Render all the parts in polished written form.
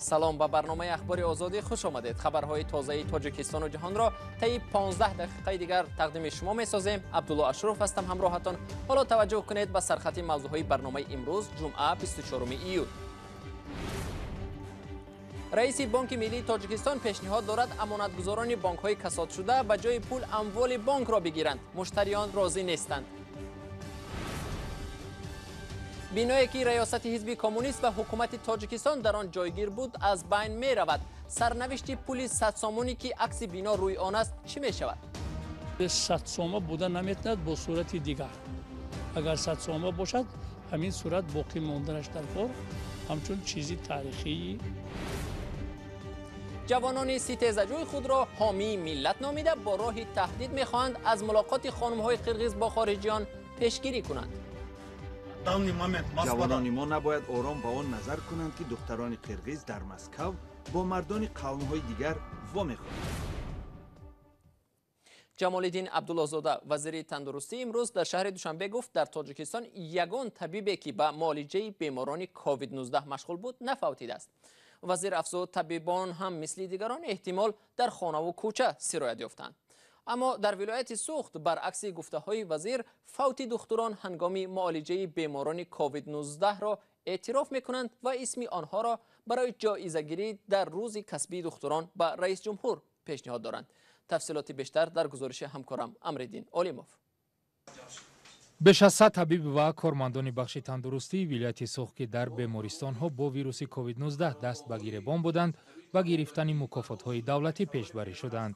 سلام به برنامه اخبار آزادی خوش آمدید. خبرهای تازه تاجیکستان و جهان را طی 15 دقیقه دیگر تقدیم شما می‌سازیم. عبدالله اشرف هستم همراهتان. حالا توجه کنید به سرخط موضوعهای برنامه امروز جمعه 24 ایول. رئیس بانک ملی تاجیکستان پیشنهاد دارد امانتگزاران بانک‌های کساد شده به جای پول اموال بانک را بگیرند. مشتریان راضی نیستند. بینایی که ریاست حزب کمونیست و حکومت تاجیکستان در آن جایگیر بود از بین می رود. سرنوشت پول 100 سامانی که عکس بینا روی آن است چی می شود؟ 100 سومه بودن نمیتواند با صورت دیگر. اگر 100 سومه باشد همین صورت باقی ماندنش در کار همچون چیزی تاریخی. جوانان سیتزجوی خود را حامی ملت نامیده با راه تهدید می‌خواهند از ملاقات خانم‌های قرقیز با خارجیان پیشگیری کنند. جوانان ما نباید آرام به آن نظر کنند که دختران قرقیز در مسکو با مردان قوم‌های دیگر وامیخوانند. جمال الدین عبدالله‌زاده وزیر تندرستی امروز در شهر دوشنبه گفت در تاجیکستان یگان طبیبی که به معالجه بیماران کووید 19 مشغول بود نفوتیده است. وزیر افزود طبیبان هم مثل دیگران احتمال در خانه و کوچه سرایت یافتند. اما در ولایت سوخت برعکس گفته‌های وزیر فوت دختران هنگام معالجه بیماران کووید 19 را اعتراف می‌کنند و اسم آنها را برای جایزه‌گیری در روز کسبی دختران به رئیس جمهور پیشنهاد دارند. تفصیلات بیشتر در گزارش همکارم امرالدین علیموف. بیش از 100 طبیب و کارمندان بخش تندرستی ولایت سوخت که در بیمارستان‌ها با ویروس کووید 19 دست به گریبان بودند و گرفتن مکافات‌های دولتی پیشبری شدند.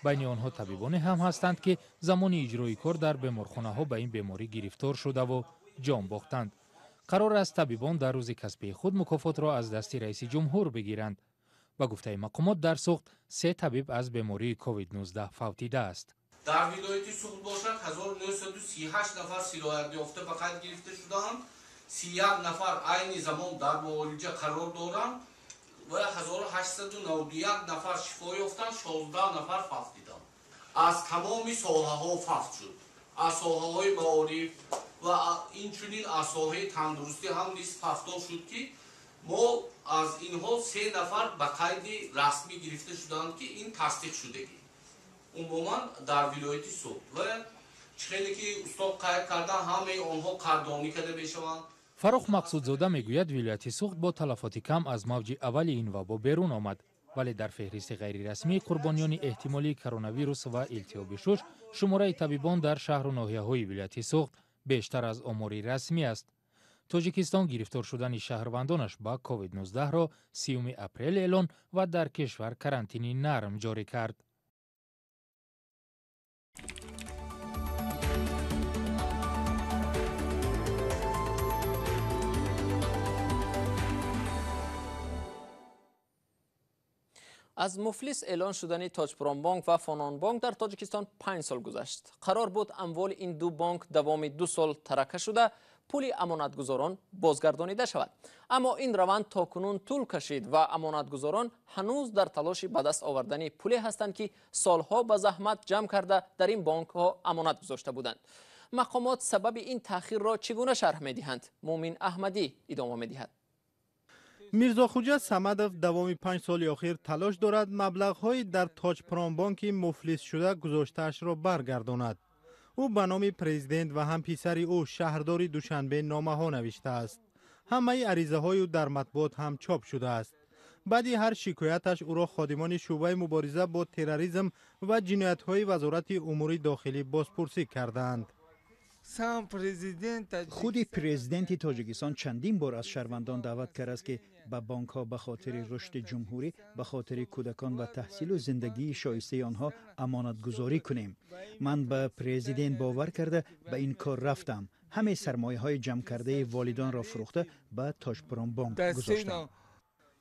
بین آنها طبیبانی هم هستند که زمان اجرای کار در بیمارخانه‌ها به این بیماری گرفتار شده و جان باختند. قرار است طبیبان در روز کسبی خود مکافات را از دست رئیس جمهور بگیرند. با گفته مقامات در سوخت 3 طبیب از بیماری کووید 19 فوتیده است. در ولایت سوخت باشد 1938 نفر سرایت یافته به قید گرفته شدند، 31 نفر عین زمان در معالجه قرار دارند و 1891 نفر شفا یافتند، 16 نفر فوتیدند. از تمام ساحه‌ها فوت شد. از ساحه‌های معارف و اینچنین از ساحه تندرستی هم نیز فوت شد که ما از اینها 3 نفر به قید رسمی گرفته شدند که این تصدیق شدگی. عموما در ولایت سوخت و چخیلی که استاد قید کردن همه آنها قدردانی کرده میشوند. فروخ مقصودزاده میگوید ولایت سوخت با تلفات کم از موج اول این وبا بیرون آمد، ولی در فهرست غیر رسمی قربانیان احتمالی کرونا ویروس و التهاب شش شماره طبیبان در شهر و ناحیه‌های ولایت سوخت بیشتر از آمار رسمی است. تاجیکستان گرفتار شدن شهروندانش با کووید 19 را 30 اپریل اعلان و در کشور کرانتینی نرم جاری کرد. از مفلس اعلان شدن تاجپرام بانک و فنان بانک در تاجیکستان 5 سال گذشت. قرار بود اموال این دو بانک دوام 2 سال ترکه شده پول امانتگزاران بازگردانیده شود. اما این روند تاکنون طول کشید و امانتگزاران هنوز در تلاش به دست آوردن پولی هستند که سالها به زحمت جمع کرده در این بانک ها امانت گذاشته بودند. مقامات سبب این تأخیر را چگونه شرح می‌دهند؟ مومن احمدی ادامه می‌دهد. میرزا خوجه صمدوف دوام 5 سال اخیر تلاش دارد مبلغ‌های در تاجپرام بانک مفلس شده گذاشته‌اش را برگرداند. او به نام پرزیدنت و هم پسر او شهردار دوشنبه نامه ها نوشته است. همه عریضه های او در مطبوعات هم چاپ شده است. بعدی هر شکایتش او را خادمان شعبه مبارزه با تروریسم و جنایت های وزارت امور داخلی بازپرسی کردند. خود پرزیدنت تاجیکستان چندین بار از شهروندان دعوت کرده است که به بانک ها به خاطر رشد جمهوری، به خاطر کودکان و تحصیل و زندگی شایسته آنها امانت گذاری کنیم. من به پرزیدنت باور کرده به این کار رفتم. همه سرمایه های جمع کرده والدان را فروخته به تاجپرام بانک گذاشتم.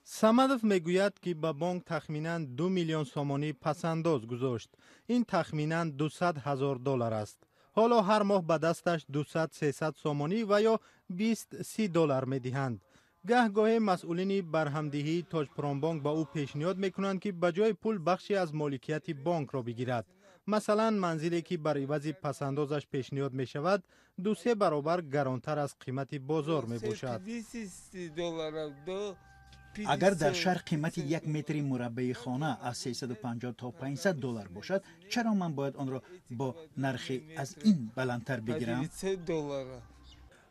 صمدوف میگوید که به بانک تخمیناً 2 میلیون سامانی پسنداز گذاشت. این تخمیناً 200,000 دلار است. حالا هر ماه به دستش 200-300 سامانی و یا 20-30 دلار می دهند. گهگاه مسئولین برهمدهی تاجپرام بانک با او پیشنهاد میکنند که بجای پول بخشی از مالکیت بانک را بگیرد. مثلا منزلی که بر عوض پسندازش پیشنهاد می شود 2-3 برابر گرانتر از قیمت بازار می باشد. اگر در شهر قیمت یک متر مربع خانه از 350 تا 500 دلار باشد، چرا من باید آن را با نرخی از این بلندتر بگیرم؟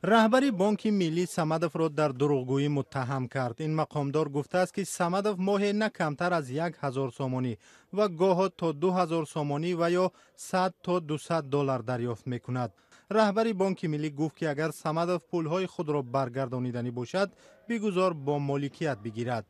رهبری بانک ملی صمدوف را در دروغگویی متهم کرد. این مقامدار گفته است که صمدوف ماهی نه کمتر از 1000 سومانی و گاه تا 2000 سومانی و یا 100 تا 200 دلار دریافت میکند. رهبری بانک ملی گفت که اگر صمدوف پولهای خود را برگردانیدنی باشد، بگذار با مالکیت بگیرد.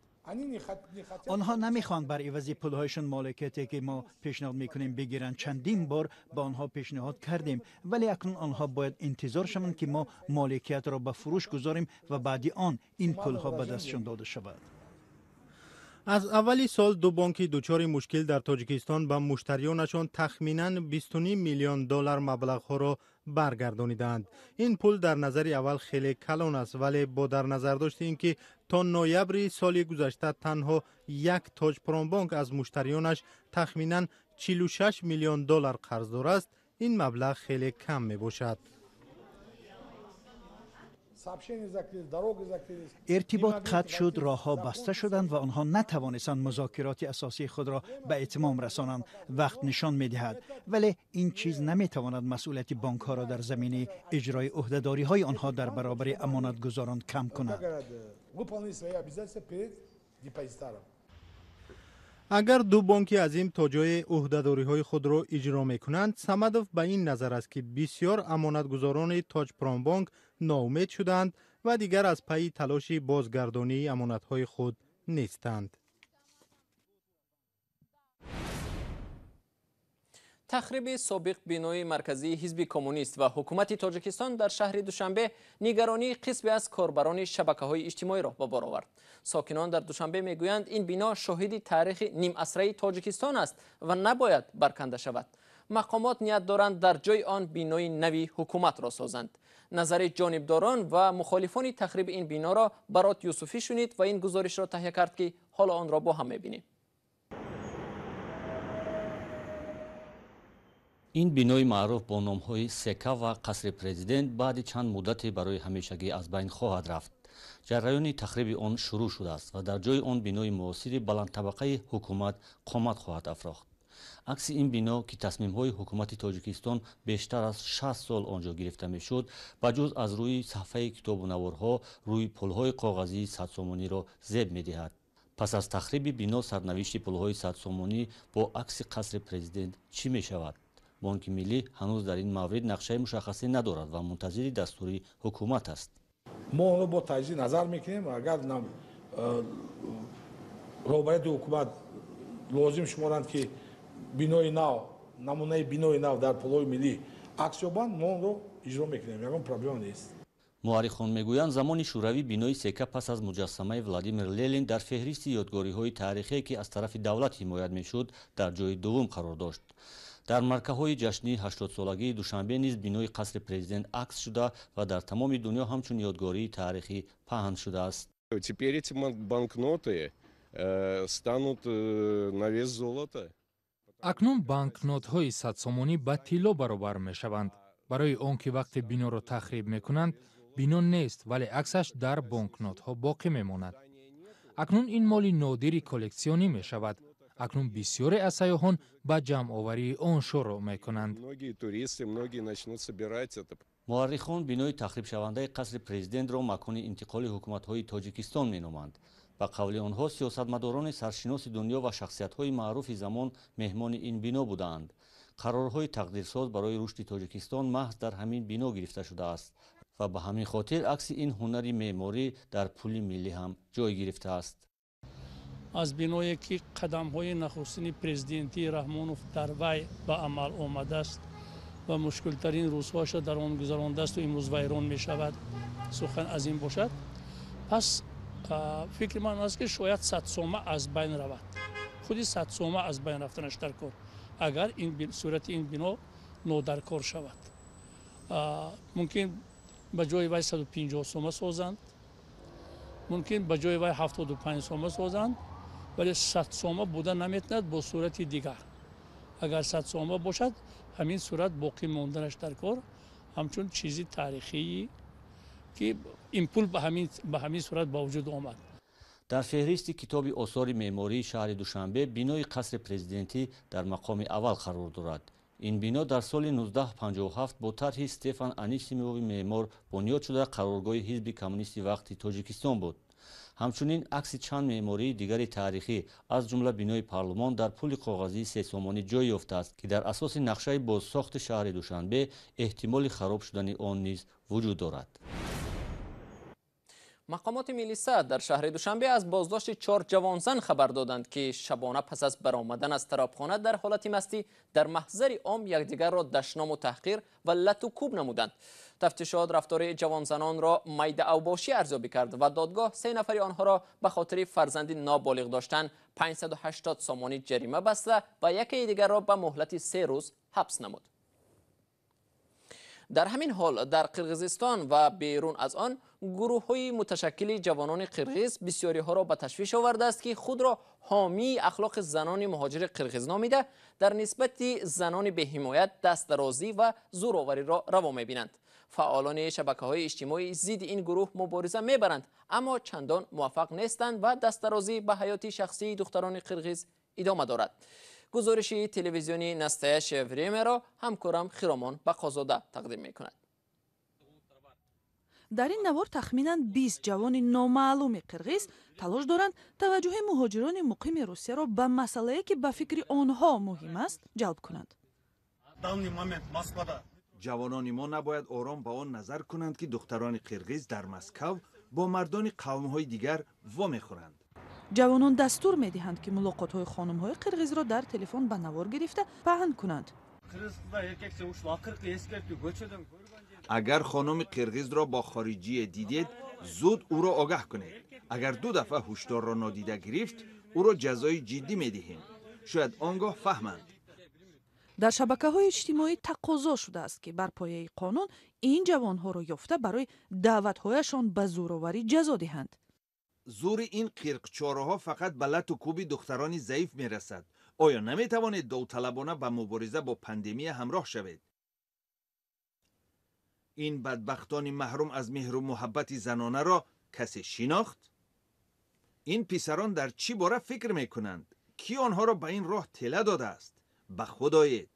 آنها نمیخوان بر عوض پولهایشان مالکیتی که ما پیشنهاد میکنیم بگیرن. چندین بار با آنها پیشنهاد کردیم، ولی اکنون آنها باید انتظار شوند که ما مالکیت را به فروش گذاریم و بعد آن این پولها به دستشان داده شود. از اولی سال دو بانک دچار مشکل در تاجیکستان به مشتریانشان تخمیناً 22 میلیون دلار مبلغ ها را برگردانیدند. این پول در نظر اول خیلی کلان است، ولی با در نظر داشت اینکه تا نوامبر سال گذشته تنها یک تاج پرامبانک از مشتریانش تخمیناً 46 میلیون دلار قرضدار است، این مبلغ خیلی کم می باشد. ارتباط قطع شد، راهها بسته شدند و آنها نتوانستند مذاکرات اساسی خود را به اتمام رسانند. وقت نشان می‌دهد، ولی این چیز نمی‌تواند مسئولیت بانک ها را در زمینه اجرای عهده‌داری های آنها در برابر امانتگزاران کم کند. اگر دو بانک عظیم تا جای عهده‌داری های خود را اجرا می‌کنند، صمدوف به این نظر است که بسیار امانتگزاران تاج پرامبانک ناامید شدند و دیگر از پی تلاش بازگردانی امانت‌های خود نیستند. تخریب سابق بینای مرکزی حزب کمونیست و حکومت تاجیکستان در شهر دوشنبه نگرانی قسمی از کاربران شبکه‌های اجتماعی را به بار آورد. ساکنان در دوشنبه میگویند این بنا شاهد تاریخ نیم عصره تاجیکستان است و نباید برکنده شود. مقامات نیت دارند در جای آن بینای نوی حکومت را سازند. نظر جانبداران و مخالفان تخریب این بنا را برات یوسفی شنید و این گزارش را تهیه کرد که حالا آن را با هم می‌بینیم. این بینای معروف با نام‌های سکه و قصر پرزیدنت بعد چند مدتی برای همیشگی از بین خواهد رفت. جریان تخریب آن شروع شده است و در جای آن بینای معاصر بلند طبقه حکومت قامت خواهد افراخت. عکس این بنا که تصمیم‌های حکومت تاجیکستان بیشتر از 60 سال آنجا گرفته می‌شد، بجز از روی صفحه کتاب‌ونوارها روی پل‌های کاغذی 100 سومانی را زیب می‌دهد. پس از تخریب بنا سرنوشت پل‌های 100 سومانی با عکس قصر پرزیدنت چی می‌شود؟ بانک ملی هنوز در این مورد نقشه مشخصی ندارد و منتظر دستور حکومت است. ما اون رو با تجزیه نظر میکنیم. اگر رهبری حکومت لازم شمارند که بینای نو، نمونه بینای نو در پل‌های ملی عکس یابند، ما اون رو اجرا میکنیم. یکم پرابلم نیست. مورخان میگویند زمان شوروی بینای سکه پس از مجسمه ولادیمیر لنین در فهرست یادگاری‌های تاریخی که از طرف دولت حمایت میشد در جای دوم قرار داشت. در مرکه‌های جشنی 80 سالگی دوشنبه نیز بینای قصر پرزیدنت عکس شده و در تمام دنیا همچون یادگاری تاریخی پهن شده است. Теперь эти банкноты станут на вес золота. اکنون بانکنوت‌های 100 سومانی به طلا برابر می‌شوند. برای آنکه وقتی بنا را تخریب می‌کنند، بنا نیست ولی عکسش در بانکنوت‌ها باقی می‌ماند. اکنون این مال نادری کلکسیونی می‌شود. اکنون بسیاری از سیاحان به جمع آوری آن شروع می‌کنند. مورخان بینای تخریب شونده قصر پرزیدنت را مکان انتقال حکومت‌های تاجیکستان می‌نامند. به قول آنها سیاستمداران سرشناس دنیا و شخصیت‌های معروف زمان مهمان این بنا بودند. قرارهای تقدیرساز برای رشد تاجیکستان محض در همین بنا گرفته شده است و به همین خاطر عکس این هنری معماری در پل ملی هم جای گرفته است. از بینایی که قدم‌های نخستین پرزیدنتی رحمانوف در وی به عمل آمده است و مشکل‌ترین روزهایش در آن گذرانده است و امروز ویران می‌شود، سخن از این باشد، پس فکر من است که شاید 100 سومه از بین رود. خودی 100 سومه از بین رفتنش در کار اگر این صورت این بنا نادرکار شود. ممکن به جای وی 150 سومه سازند، ممکن به جای وی 75 سومه سازند، ولی 100 سومه بوده نمیتواند با صورت دیگر. اگر 100 سومه باشد همین صورت باقی ماندنش در کار همچون چیزی تاریخی که این پول به همین صورت با وجود آمد. дар феҳристи китоби осори меъмории шаҳри душанбе бинои қасри президентӣ дар мақоми аввал қарор дорад. ин бино дар соли 1957 бо тарҳи Стефан Анисимови меъмор бунёд шуда қароргоҳи ҳизби коммунисти вақти Тоҷикистон буд. ҳамчунин акси чанд меъмории дигари таърихӣ аз ҷумла бинои парлумон дар пули коғазии сесомонӣ ҷой ёфтааст ки дар асоси нақшаи бозсохти шаҳри душанбе эҳтимоли хароб шудани он низ вуҷуд дорад. мақомоти милиса дар шаҳри душанбе аз боздошти 4 ҷавонзан хабар доданд ки шабона пас аз баромадан аз тарабхона дар ҳолати мастӣ дар маҳзари ом якдигарро дашному таҳқир ва лату кӯб намуданд. тафтишот рафтори ҷавонзанонро майдаавбошӣ арзёбӣ кард ва додгоҳ 3 нафари онҳоро ба хотири фарзанди ноболиғ доштан 580 сомонӣ ҷарима баста ва яке дигарро ба муҳлати 3 рӯз ҳабс намуд. дар ҳамин ҳол дар қирғизистон ва берун аз он гурӯҳҳои муташаккили ҷавонони қирғиз бисёриҳоро ба ташвиш овардааст ки худро ҳомии ахлоқи занони муҳоҷири қирғиз номида дар нисбати занони беҳимоят дастдарозӣ ва зӯровариро раво мебинанд. фаъолони шабакаҳои иҷтимоӣ зидди ин гурӯҳ мубориза мебаранд, аммо чандон муваффақ нестанд ва дастдарозӣ ба ҳаёти шахсии духтарони қирғиз идома дорад. гузориши телевизиони настоящее времяро ҳамкорам Хиромон Бақозода тақдим мекунад. дар ин навор тахминан 20 ҷавони номаълуми қирғиз талош доранд таваҷҷӯҳи муҳоҷирони муқими Русияро ба масъалае ки ба фикри онҳо муҳим аст ҷалб кунанд. ҷавонони мо набояд ором ба он назар кунанд ки духтарони қирғиз дар Москав бо мардони қавмҳои дигар вомехӯранд. ҷавонон дастур медиҳанд ки мулоқотҳои хонумҳои қирғизро дар телефон ба навор гирифта паҳн кунанд. агар хонуми қирғизро бо хориҷие дидед, зуд ӯро огаҳ кунед. агар 2 дафъа ҳушдорро нодида гирифт, ӯро ҷазои ҷиддӣ медиҳем. шояд он гоҳ фаҳманд. дар шабакаҳои иҷтимоӣ тақозо шудааст ки бар пояи қонун ин ҷавонҳоро ёфта барои даъватҳояшон ба зӯроварӣ ҷазо диҳанд. зури ин қирқчораҳо фақат ба лату кӯби духтарони заиф мерасад. оё наметавонед довталабона ба мубориза бо пандемия ҳамроҳ шавед? ин бадбахтони маҳрум аз меҳру муҳаббати занонаро касе шинохт? ин писарон дар чӣ бора фикр мекунанд? кӣ онҳоро ба ин роҳ тела додааст? ба худ оед,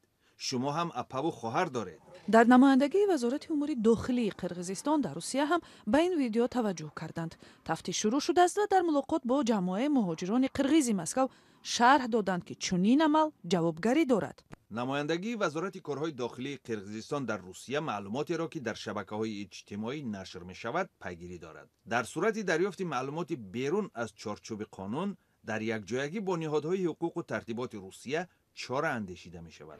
шумо ҳам апаву хоҳар доред. дар намояндагии вазорати умури дохилии қирғизистон дар Русия ҳам ба ин видео таваҷҷӯҳ карданд. тафтиш шурӯъ шудааст ва дар мулоқот бо ҷамоаи муҳоҷирони қирғизи Москав шарҳ доданд ки чунин амал ҷавобгарӣ дорад. намояндагии вазорати корҳои дохилии қирғизистон дар Русия маълумотеро ки дар шабакаҳои иҷтимоӣ нашр мешавад пайгирӣ дорад. дар сурати дарёфти маълумоти берун аз чорчӯби қонун дар якҷоягӣ бо ниҳодҳои ҳуқуқу тартиботи Русия чора андешида мешавад.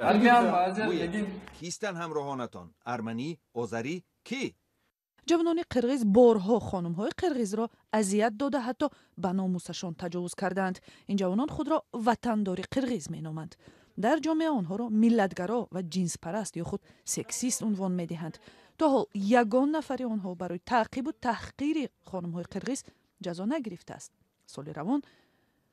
кистанд ҳамроҳонатон? арманӣ, озарӣ, кӣ? ҷавонони қирғиз борҳо хонумҳои қирғизро азият дода ҳатто ба номусашон таҷовуз карданд. ин ҷавонон худро ватандори қирғиз меноманд. дар ҷомеа онҳоро миллатгаро ва ҷинспараст ё худ сексист унвон медиҳанд. то ҳол ягон нафари онҳо барои таъқибу таҳқири хонумҳои қирғиз ҷазо нагирифтааст. соли равон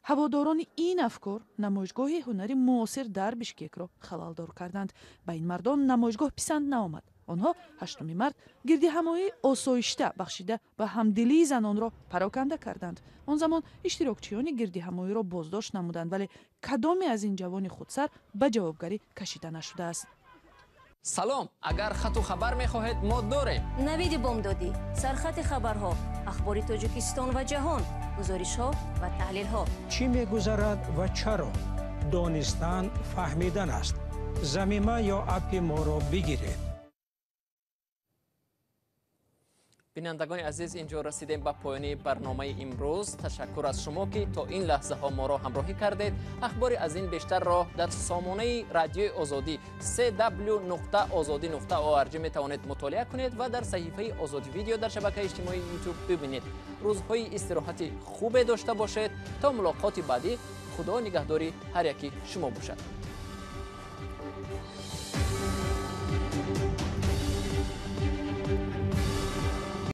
ҳаводорони ин афкор намоишгоҳи ҳунари муосир дар Бишкекро халалдор карданд. ба ин мардон намоишгоҳ писанд наомад. онҳо 8 март гирдиҳамоии осоишта бахшида ба ҳамдилии занонро пароканда карданд. он замон иштирокчиёни гирдиҳамоиро боздошт намуданд, вале кадоме аз ин ҷавони худсар ба ҷавобгарӣ кашида нашудааст. салом, агар хату хабар мехоҳед мо дорем. навиди бомдодӣ, сархати хабарҳо, ахбори Тоҷикистон ва ҷаҳон, гузоришҳо ва таҳлилҳо. чӣ мегузарад ва чаро? донистан фаҳмидан аст. замима ё апи моро бигиред. бинандагони азиз, инҷо расидем ба поёни барномаи имрӯз. ташаккур аз шумо ки то ин лаҳзаҳо моро ҳамроҳӣ кардед. ахбори аз ин бештарро дар сомонаи радиои озодӣ cw.ozodi.org метавонед мутолиа кунед ва дар саҳифаи озоди видео дар шабакаи иҷтимоии YouTube бибинед. рӯзҳои истироҳати хубе дошта бошед. то мулоқоти баъдӣ, худо нигаҳдори ҳар яки шумо бошад.